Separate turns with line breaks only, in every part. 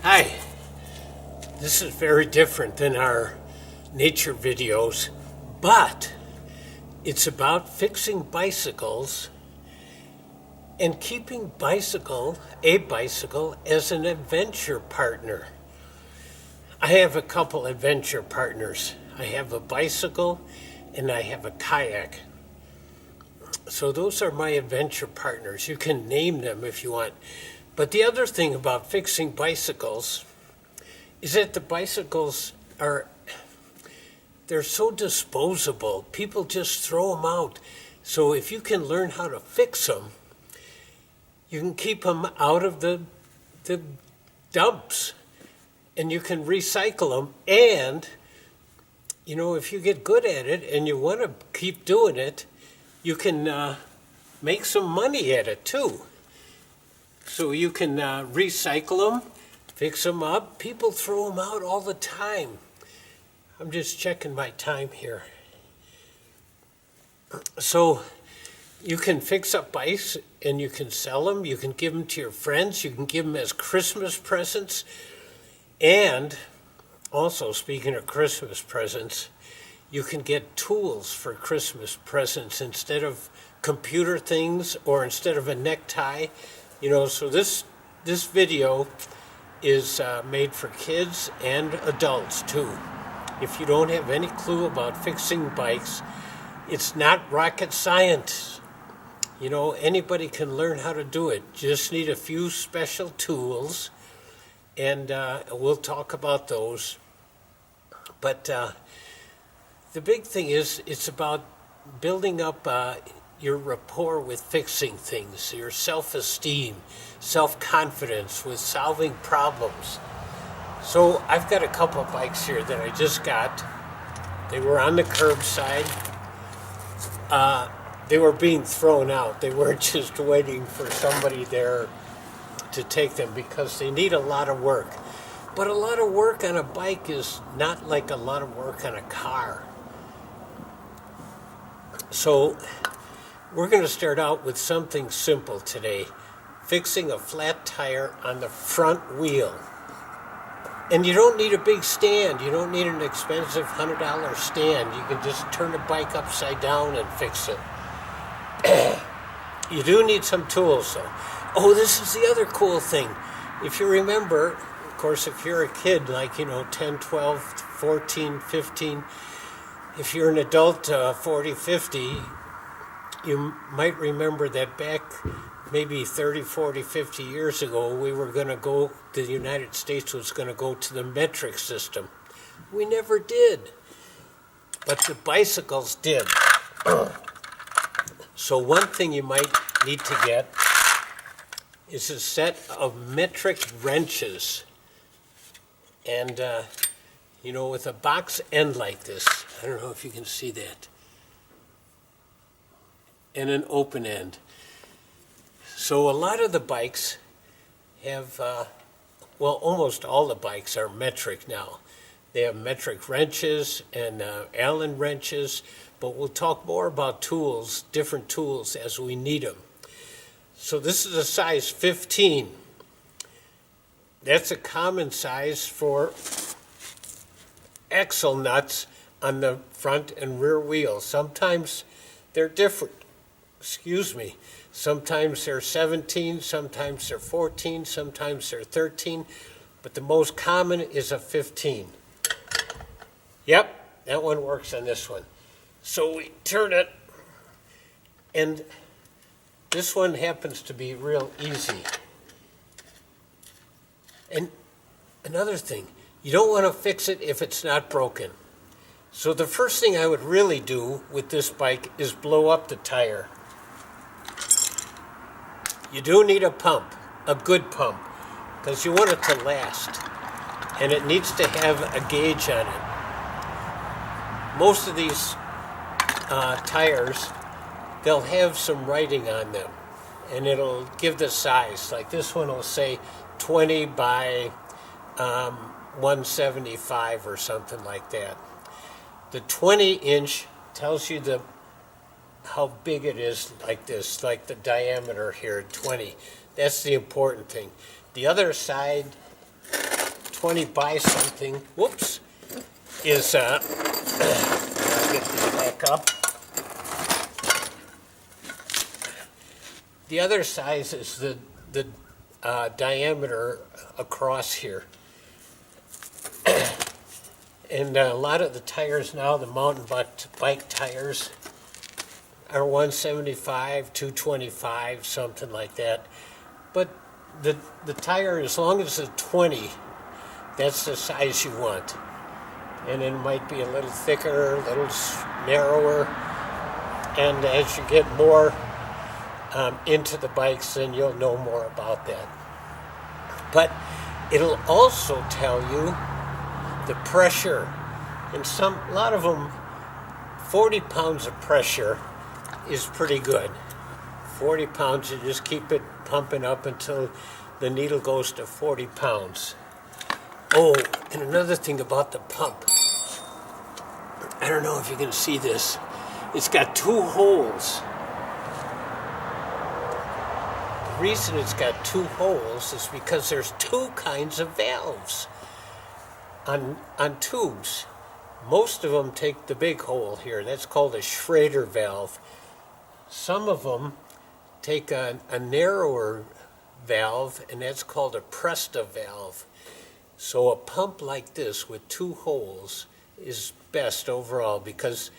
Hi, this is very different than our nature videos, but it's about fixing bicycles and keeping a bicycle as an adventure partner. I have a couple adventure partners. I have a bicycle and I have a kayak. So those are my adventure partners. You can name them if you want. But the other thing about fixing bicycles is that the bicycles they're so disposable. People just throw them out. So if you can learn how to fix them, you can keep them out of the dumps and you can recycle them. And, if you get good at it and you want to keep doing it, you can make some money at it too. So you can recycle them, fix them up. People throw them out all the time. I'm just checking my time here. So you can fix up bikes and you can sell them. You can give them to your friends. You can give them as Christmas presents. And also, speaking of Christmas presents, you can get tools for Christmas presents instead of computer things or instead of a necktie. So this video is made for kids and adults too. If you don't have any clue about fixing bikes, it's not rocket science. Anybody can learn how to do it. Just need a few special tools, and we'll talk about those. But the big thing is it's about building up your rapport with fixing things, your self-esteem, self-confidence with solving problems. So I've got a couple of bikes here that I just got. They were on the curbside. They were being thrown out. They weren't just waiting for somebody there to take them because they need a lot of work. But a lot of work on a bike is not like a lot of work on a car. So we're going to start out with something simple today, fixing a flat tire on the front wheel. And you don't need a big stand. You don't need an expensive $100 stand. You can just turn the bike upside down and fix it. You do need some tools, though. Oh, this is the other cool thing. If you remember, of course, if you're a kid, like, 10, 12, 14, 15, if you're an adult, 40, 50, you might remember that back maybe 30, 40, 50 years ago, the United States was going to go to the metric system. We never did. But the bicycles did. So one thing you might need to get is a set of metric wrenches. And, with a box end like this, I don't know if you can see that, and an open end. So a lot of the bikes have, almost all the bikes are metric now. They have metric wrenches and Allen wrenches, but we'll talk more about tools, different tools as we need them. So this is a size 15. That's a common size for axle nuts on the front and rear wheels. Sometimes they're different. Sometimes they're 17, sometimes they're 14, sometimes they're 13, but the most common is a 15. Yep, that one works on this one. So we turn it, and this one happens to be real easy. And another thing, you don't want to fix it if it's not broken. So the first thing I would really do with this bike is blow up the tire. You do need a pump, a good pump, because you want it to last. And it needs to have a gauge on it. Most of these tires, they'll have some writing on them, and it'll give the size. Like this one will say 20 by 175 or something like that. The 20-inch tells you how big it is, like this, like the diameter here, 20. That's the important thing. The other side 20 buy something, whoops, is, I'll get this back up. The other size is the diameter across here. And a lot of the tires now, the mountain bike tires, are 175, 225, something like that. But the tire, as long as it's 20, that's the size you want. And it might be a little thicker, a little narrower. And as you get more into the bikes, then you'll know more about that. But it'll also tell you the pressure. And a lot of them, 40 pounds of pressure is pretty good. 40 pounds, you just keep it pumping up until the needle goes to 40 pounds. Oh, and another thing about the pump. I don't know if you can see this. It's got 2 holes. The reason it's got 2 holes is because there's 2 kinds of valves on tubes. Most of them take the big hole here. That's called a Schrader valve. Some of them take a narrower valve, and that's called a Presta valve. So a pump like this with 2 holes is best overall, because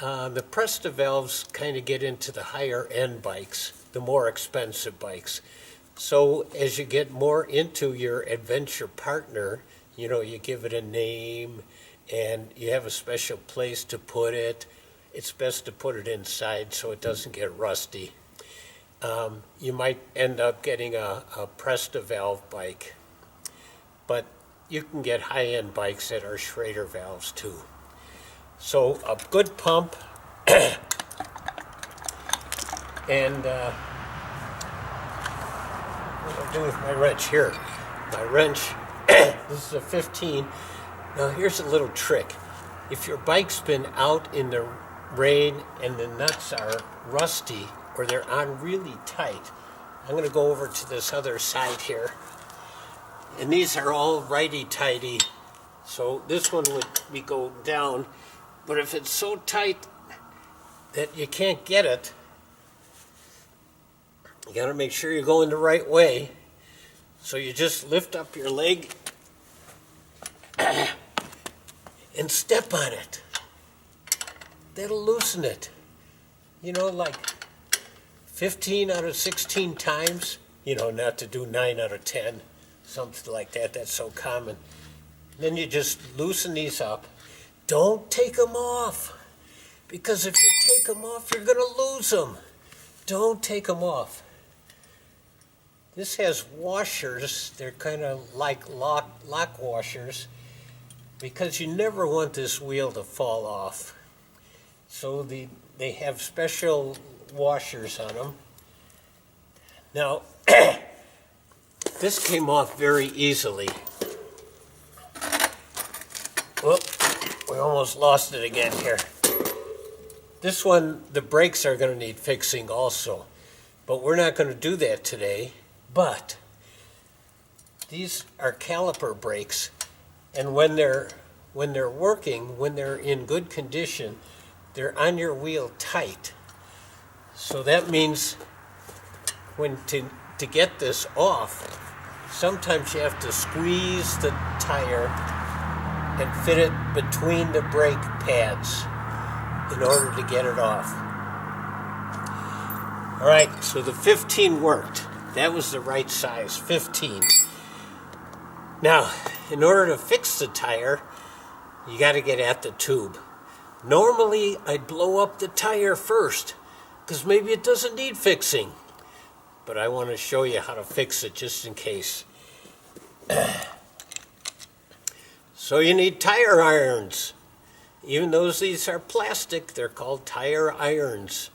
the Presta valves kind of get into the higher end bikes, the more expensive bikes. So as you get more into your adventure partner, you give it a name and you have a special place to put it. It's best to put it inside so it doesn't get rusty. You might end up getting a Presta valve bike, but you can get high-end bikes that are Schrader valves too. So a good pump, and what do I do with my wrench here? My wrench, this is a 15. Now here's a little trick. If your bike's been out in the rain and the nuts are rusty or they're on really tight, I'm going to go over to this other side here. And these are all righty-tighty, so this one would be going down. But if it's so tight that you can't get it, you got to make sure you're going the right way. So you just lift up your leg and step on it. That'll loosen it. Like 15 out of 16 times, not to do 9 out of 10. Something like that. That's so common. Then you just loosen these up. Don't take them off, because if you take them off, you're going to lose them. Don't take them off. This has washers. They're kind of like lock washers, because you never want this wheel to fall off. So they have special washers on them. Now, this came off very easily. Whoop, we almost lost it again here. This one, the brakes are going to need fixing also, but we're not going to do that today. But these are caliper brakes, and when they're working, when they're in good condition, they're on your wheel tight. So that means when to get this off, sometimes you have to squeeze the tire and fit it between the brake pads in order to get it off. All right, so the 15 worked. That was the right size, 15. Now, in order to fix the tire, you got to get at the tube. Normally, I'd blow up the tire first, because maybe it doesn't need fixing. But I want to show you how to fix it just in case. So you need tire irons. Even though these are plastic, they're called tire irons.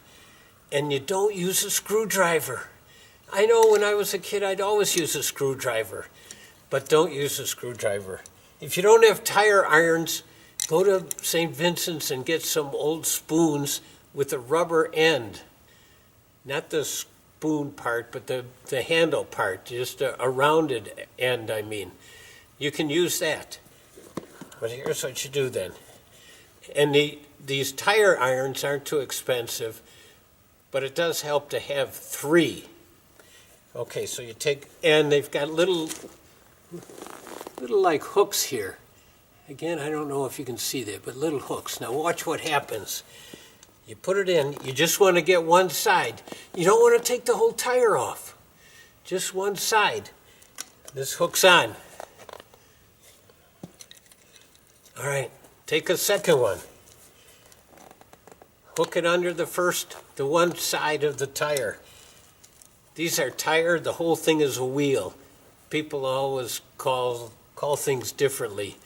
And you don't use a screwdriver. I know when I was a kid, I'd always use a screwdriver. But don't use a screwdriver. If you don't have tire irons, go to St. Vincent's and get some old spoons with a rubber end. Not the spoon part, but the handle part, just a rounded end, I mean. you can use that. But here's what you do then. And these tire irons aren't too expensive, but it does help to have 3. Okay, so you take, and they've got little like hooks here. Again, I don't know if you can see that, but little hooks. Now watch what happens. You put it in, you just want to get one side. You don't want to take the whole tire off. Just one side. This hook's on. All right, take a second one. Hook it under the one side of the tire. These are tire, the whole thing is a wheel. People always call things differently.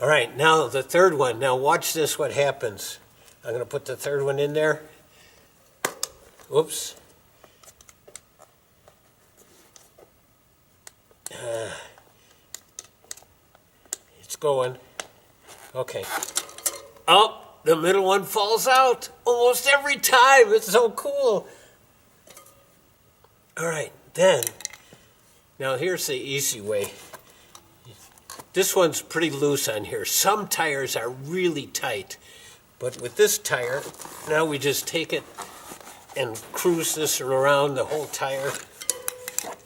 All right, now the third one. Now watch this, what happens. I'm going to put the third one in there. Oops. It's going. Okay. Oh, the middle one falls out almost every time. It's so cool. All right, then. Now here's the easy way. This one's pretty loose on here. Some tires are really tight. But with this tire, now we just take it and cruise this around the whole tire,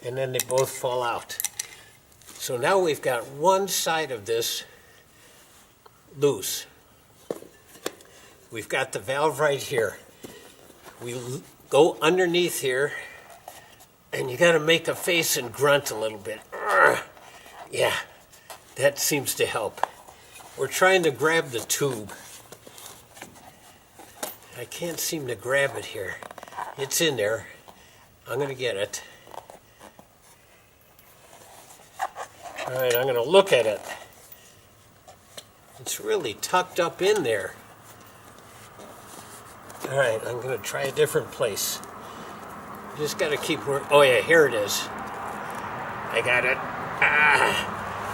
and then they both fall out. So now we've got one side of this loose. We've got the valve right here. We go underneath here, and you got to make a face and grunt a little bit. Yeah, that seems to help. We're trying to grab the tube. I can't seem to grab it here. It's in there. I'm going to get it. All right, I'm going to look at it. It's really tucked up in there. All right, I'm going to try a different place. Just got to keep working. Oh yeah, here it is. I got it.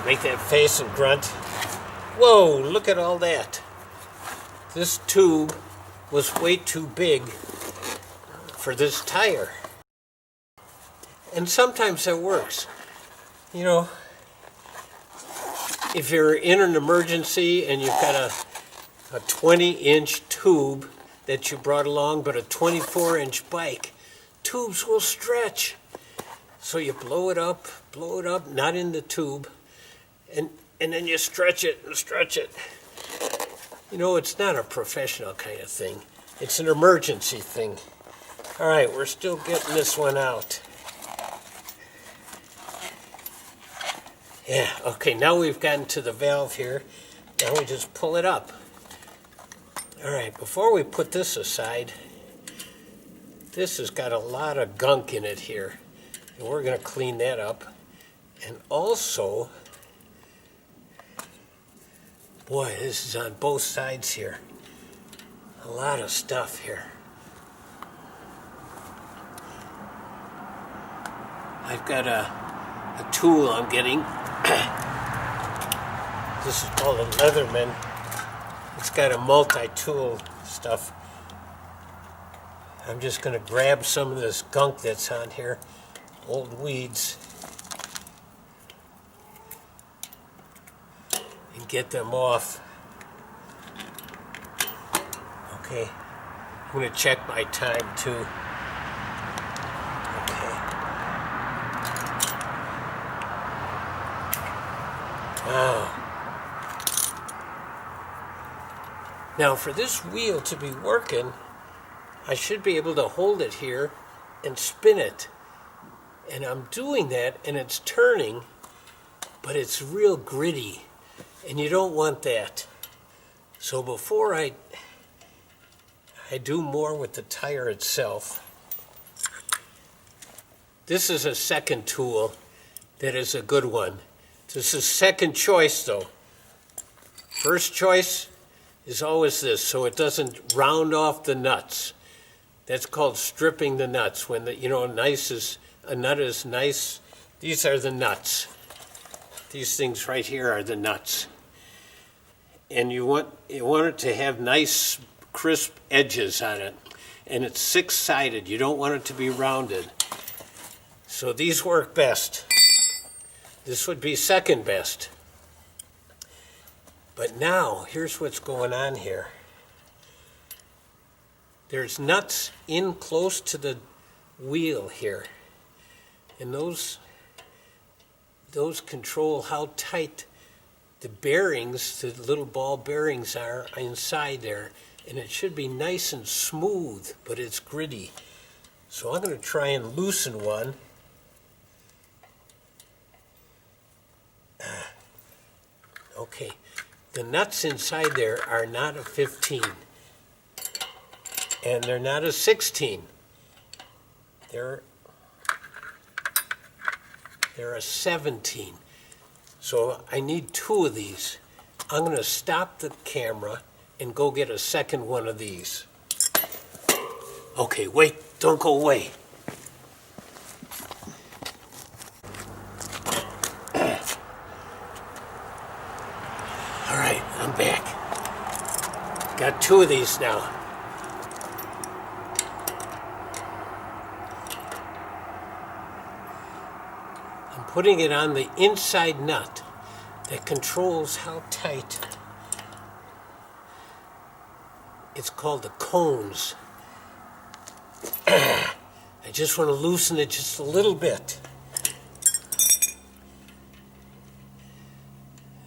Make that face and grunt. Whoa, look at all that. This tube was way too big for this tire. And sometimes that works. You know, if you're in an emergency and you've got a 20-inch tube that you brought along, but a 24-inch bike, tubes will stretch. So you blow it up, not in the tube, and then you stretch it and stretch it. You know, it's not a professional kind of thing. It's an emergency thing. All right, we're still getting this one out. Yeah, okay, now we've gotten to the valve here. Now we just pull it up. All right, before we put this aside, this has got a lot of gunk in it here. And we're going to clean that up. And also, boy, this is on both sides here. A lot of stuff here. I've got a tool I'm getting. This is called a Leatherman. It's got a multi-tool stuff. I'm just going to grab some of this gunk that's on here, old weeds, and get them off. Okay, I'm going to check my time too. Okay. Wow. Now for this wheel to be working, I should be able to hold it here and spin it. And I'm doing that and it's turning, but it's real gritty and you don't want that. So before I do more with the tire itself, this is a second tool that is a good one. This is second choice though. First choice is always this, so it doesn't round off the nuts. That's called stripping the nuts. When a nut is nice, these are the nuts. These things right here are the nuts. And you want it to have nice, crisp edges on it. And it's six-sided. You don't want it to be rounded. So these work best. This would be second best. But now, here's what's going on here. There's nuts in close to the wheel here. And those control how tight the bearings, the little ball bearings are inside there. And it should be nice and smooth, but it's gritty. So I'm going to try and loosen one. Okay, the nuts inside there are not a 15, and they're not a 16. They're a 17. So I need 2 of these. I'm going to stop the camera and go get a second one of these. Okay, wait, don't go away. All right, I'm back. Got 2 of these now. I'm putting it on the inside nut that controls how tight. It's called the cones. I just want to loosen it just a little bit.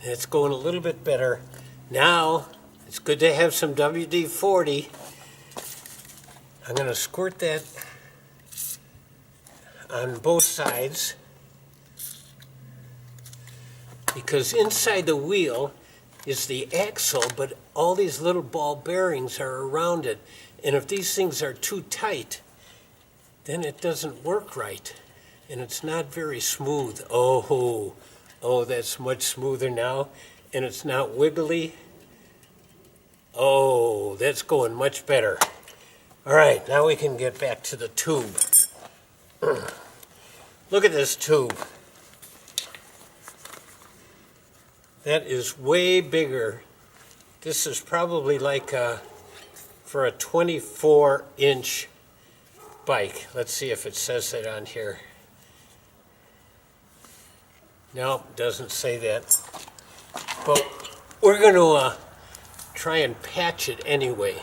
It's going a little bit better. Now, it's good to have some WD-40. I'm going to squirt that on both sides, because inside the wheel is the axle, but all these little ball bearings are around it. And if these things are too tight, then it doesn't work right. And it's not very smooth. Oh, that's much smoother now. And it's not wiggly. Oh, that's going much better. All right, now we can get back to the tube. Look at this tube. That is way bigger. This is probably like for a 24-inch bike. Let's see if it says that on here. No, it doesn't say that. But we're going to try and patch it anyway.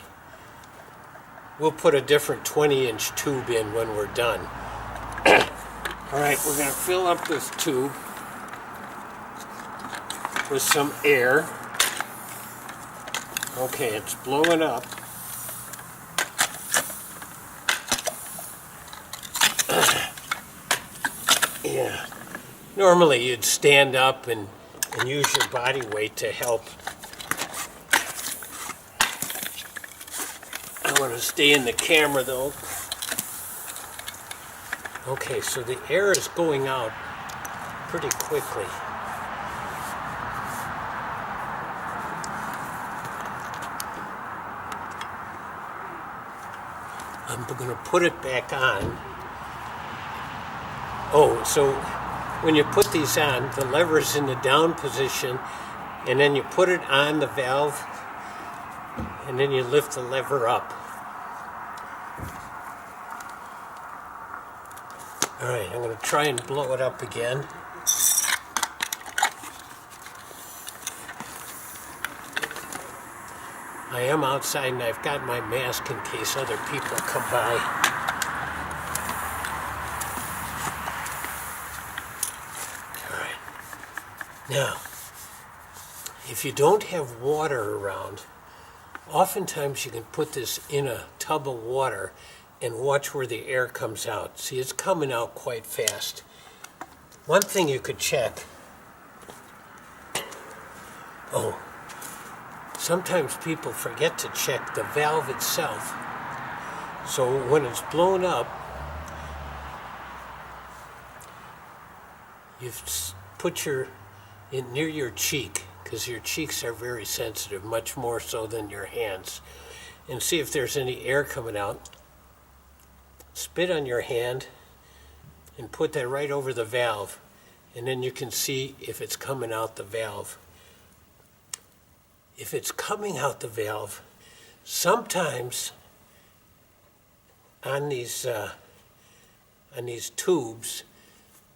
We'll put a different 20-inch tube in when we're done. All right, we're going to fill up this tube with some air. Okay, it's blowing up. Yeah. Normally you'd stand up and use your body weight to help. I want to stay in the camera though. Okay, so the air is going out pretty quickly. I'm going to put it back on. Oh, so when you put these on, the lever's in the down position, and then you put it on the valve, and then you lift the lever up. All right, I'm going to try and blow it up again. I am outside and I've got my mask in case other people come by. All right. Now, if you don't have water around, oftentimes you can put this in a tub of water and watch where the air comes out. See, it's coming out quite fast. One thing you could check. Oh. Sometimes people forget to check the valve itself. So when it's blown up, you've put near your cheek, because your cheeks are very sensitive, much more so than your hands, and see if there's any air coming out. Spit on your hand and put that right over the valve, and then you can see if it's coming out the valve. If it's coming out the valve, sometimes on these tubes,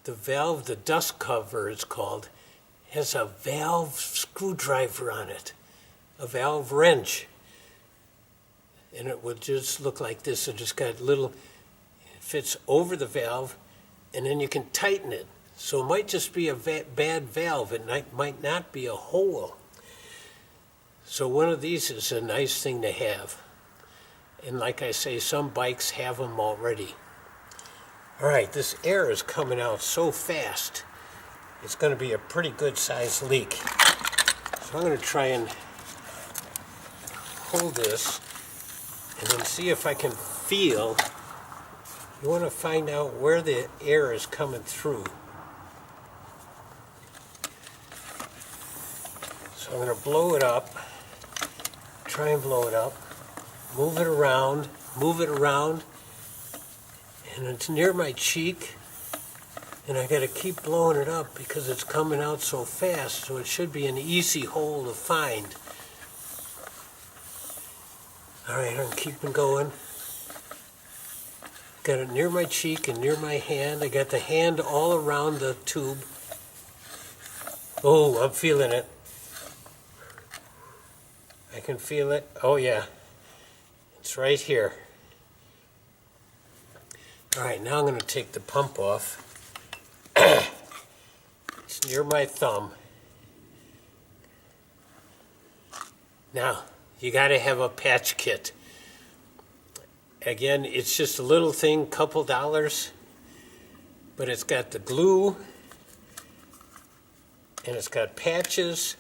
the valve, the dust cover it's called, has a valve screwdriver on it, a valve wrench. And it would just look like this. It just got little, it fits over the valve, and then you can tighten it. So it might just be a bad valve. It might not be a hole. So one of these is a nice thing to have. And like I say, some bikes have them already. All right, this air is coming out so fast. It's going to be a pretty good sized leak. So I'm going to try and hold this and then see if I can feel. You want to find out where the air is coming through. So I'm going to blow it up, try and blow it up, move it around, and it's near my cheek, and I got to keep blowing it up because it's coming out so fast, so it should be an easy hole to find. All right, I'm keeping going. Got it near my cheek and near my hand. I got the hand all around the tube. Oh, I'm feeling it. I can feel it. Oh yeah, it's right here. All right, now I'm going to take the pump off. It's near my thumb. Now, you got to have a patch kit. Again, it's just a little thing, couple dollars, but it's got the glue, and it's got patches,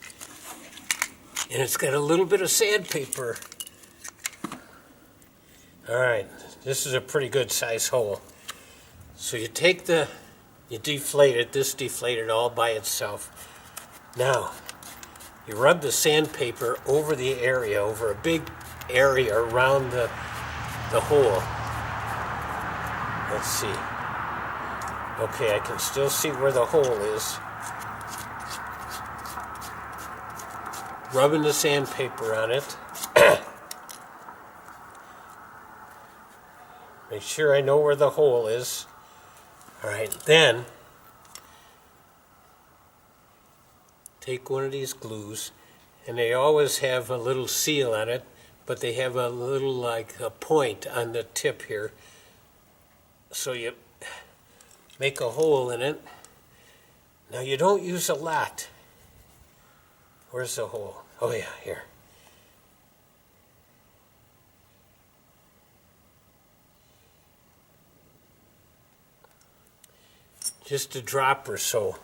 and it's got a little bit of sandpaper. All right, this is a pretty good size hole. So you take you deflate it, this deflated all by itself. Now, you rub the sandpaper over the area, over a big area around the hole. Let's see. Okay, I can still see where the hole is. Rubbing the sandpaper on it. Make sure I know where the hole is. All right, then take one of these glues, and they always have a little seal on it, but they have a little like a point on the tip here. So you make a hole in it. Now you don't use a lot. Where's the hole? Oh yeah, here. Just a drop or so.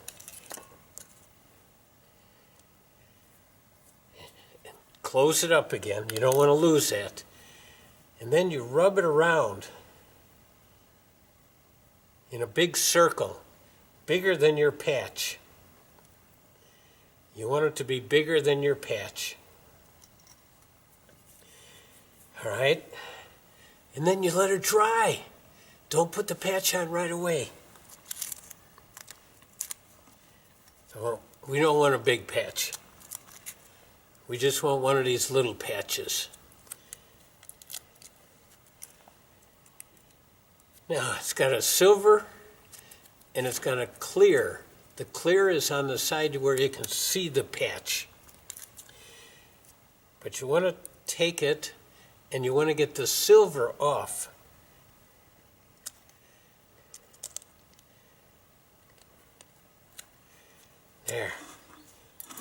Close it up again. You don't want to lose that. And then you rub it around in a big circle, bigger than your patch. You want it to be bigger than your patch. All right? And then you let it dry. Don't put the patch on right away. So we don't want a big patch. We just want one of these little patches. Now, it's got a silver and it's got a clear. The clear is on the side where you can see the patch. But you want to take it and you want to get the silver off. There.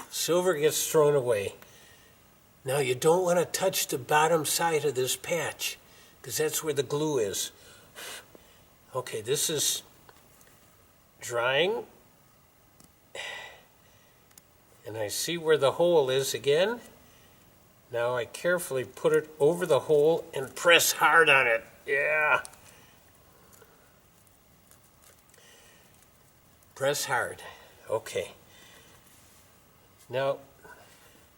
Silver gets thrown away. Now you don't want to touch the bottom side of this patch because that's where the glue is. Okay, this is drying. And I see where the hole is again. Now I carefully put it over the hole and press hard on it. Yeah. Press hard. Okay. Now,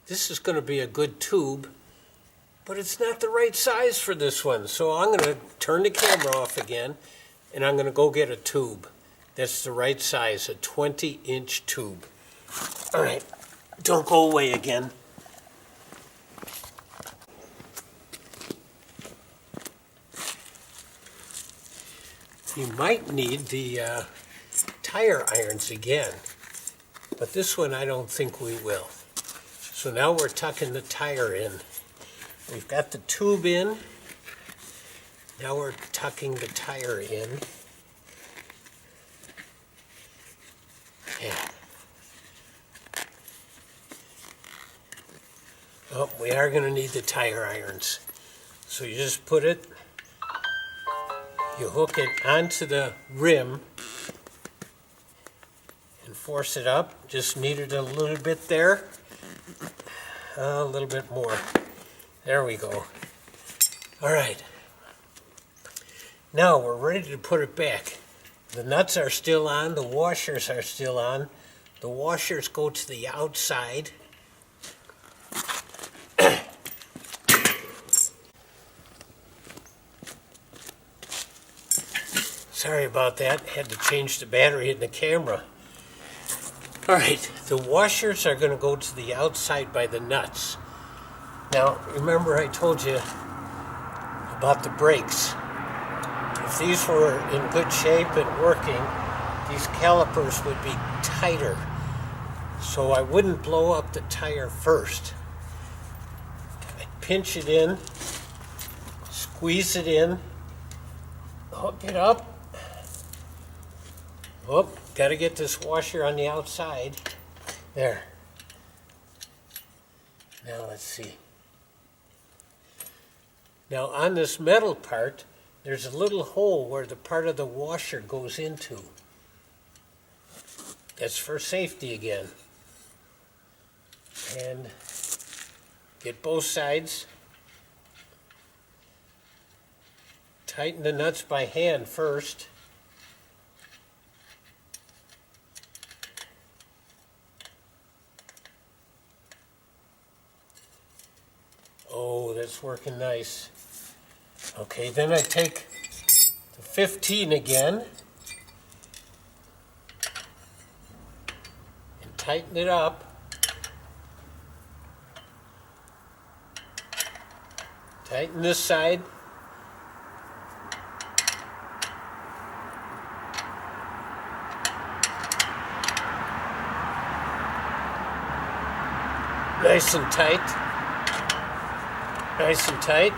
this is going to be a good tube, but it's not the right size for this one. So I'm going to turn the camera off again, and I'm going to go get a tube. That's the right size, a 20-inch tube. All right, don't go away again. You might need the tire irons again, but this one I don't think we will. So now we're tucking the tire in. We've got the tube in. Now we're tucking the tire in. Yeah. Oh, we are going to need the tire irons. So you just put it, you hook it onto the rim and force it up. Just knead it a little bit there. A little bit more. There we go. All right. Now we're ready to put it back. The nuts are still on, the washers are still on. The washers go to the outside. Sorry about that, had to change the battery in the camera. All right, the washers are going to go to the outside by the nuts. Now, remember I told you about the brakes. If these were in good shape and working, these calipers would be tighter. So I wouldn't blow up the tire first. I pinch it in, squeeze it in, hook it up. Oh, got to get this washer on the outside. There. Now let's see. Now on this metal part, there's a little hole where the part of the washer goes into. That's for safety again. And get both sides. Tighten the nuts by hand first. Oh, that's working nice. Okay, then I take the 15 again and tighten it up. Tighten this side. Nice and tight. Nice and tight.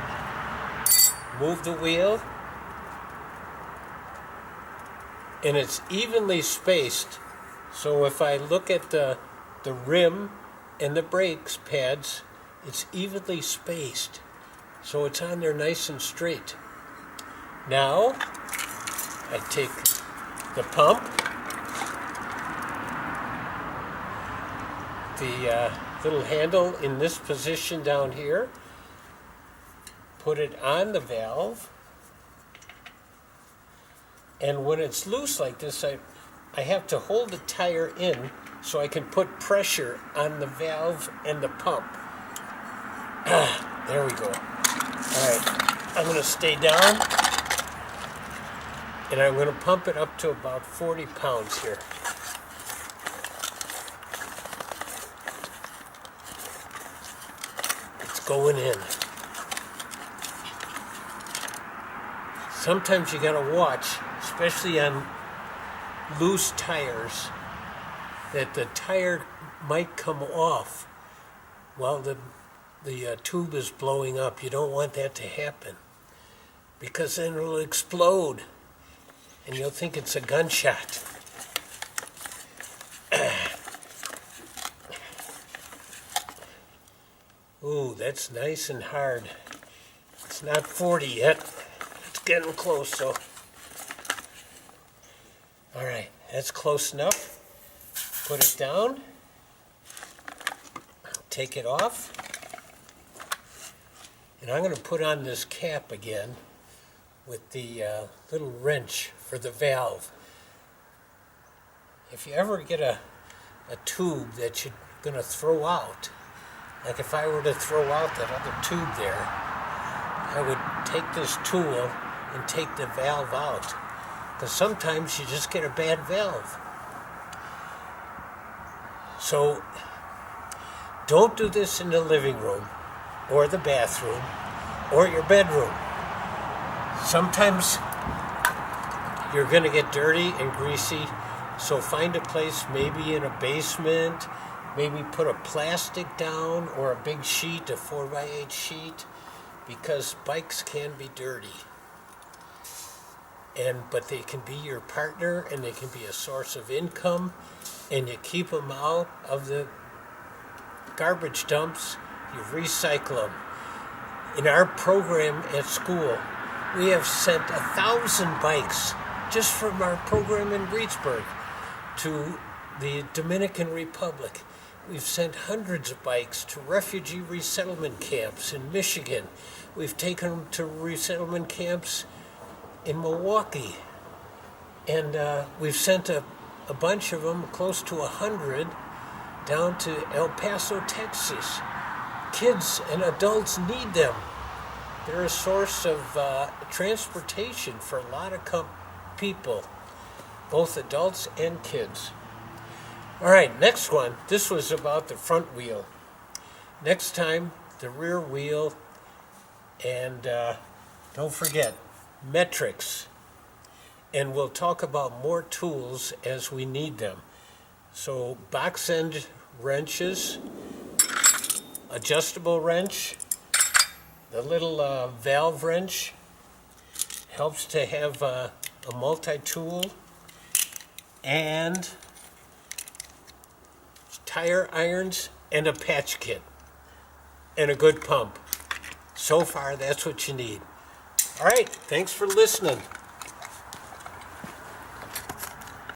Move the wheel. And it's evenly spaced. So if I look at the rim and the brakes pads, it's evenly spaced. So it's on there nice and straight. Now, I take the pump, the little handle in this position down here, put it on the valve, and when it's loose like this, I have to hold the tire in so I can put pressure on the valve and the pump. There we go. All right, I'm going to stay down, and I'm going to pump it up to about 40 pounds here. It's going in. Sometimes you gotta watch, especially on loose tires, that the tire might come off while the tube is blowing up. You don't want that to happen, because then it'll explode and you'll think it's a gunshot. Ooh, that's nice and hard. It's not 40 yet. Getting close, so. All right, that's close enough. Put it down. Take it off. And I'm going to put on this cap again with the little wrench for the valve. If you ever get a tube that you're going to throw out, like if I were to throw out that other tube there, I would take this tool and take the valve out, because sometimes you just get a bad valve. So don't do this in the living room or the bathroom or your bedroom. Sometimes you're going to get dirty and greasy, So find a place, maybe in a basement, maybe put a plastic down or a big sheet, a 4x8 sheet, because bikes can be dirty. But they can be your partner and they can be a source of income, and you keep them out of the garbage dumps, you recycle them. In our program at school, we have sent 1,000 bikes just from our program in Reedsburg to the Dominican Republic. We've sent hundreds of bikes to refugee resettlement camps in Michigan. We've taken them to resettlement camps in Milwaukee. And we've sent a bunch of them, close to 100, down to El Paso, Texas. Kids and adults need them. They're a source of transportation for a lot of people, both adults and kids. All right, next one. This was about the front wheel. Next time, the rear wheel. And don't forget, metrics. And we'll talk about more tools as we need them. So box end wrenches, adjustable wrench, the little valve wrench helps to have a multi-tool, and tire irons and a patch kit and a good pump. So far, that's what you need. All right, thanks for listening.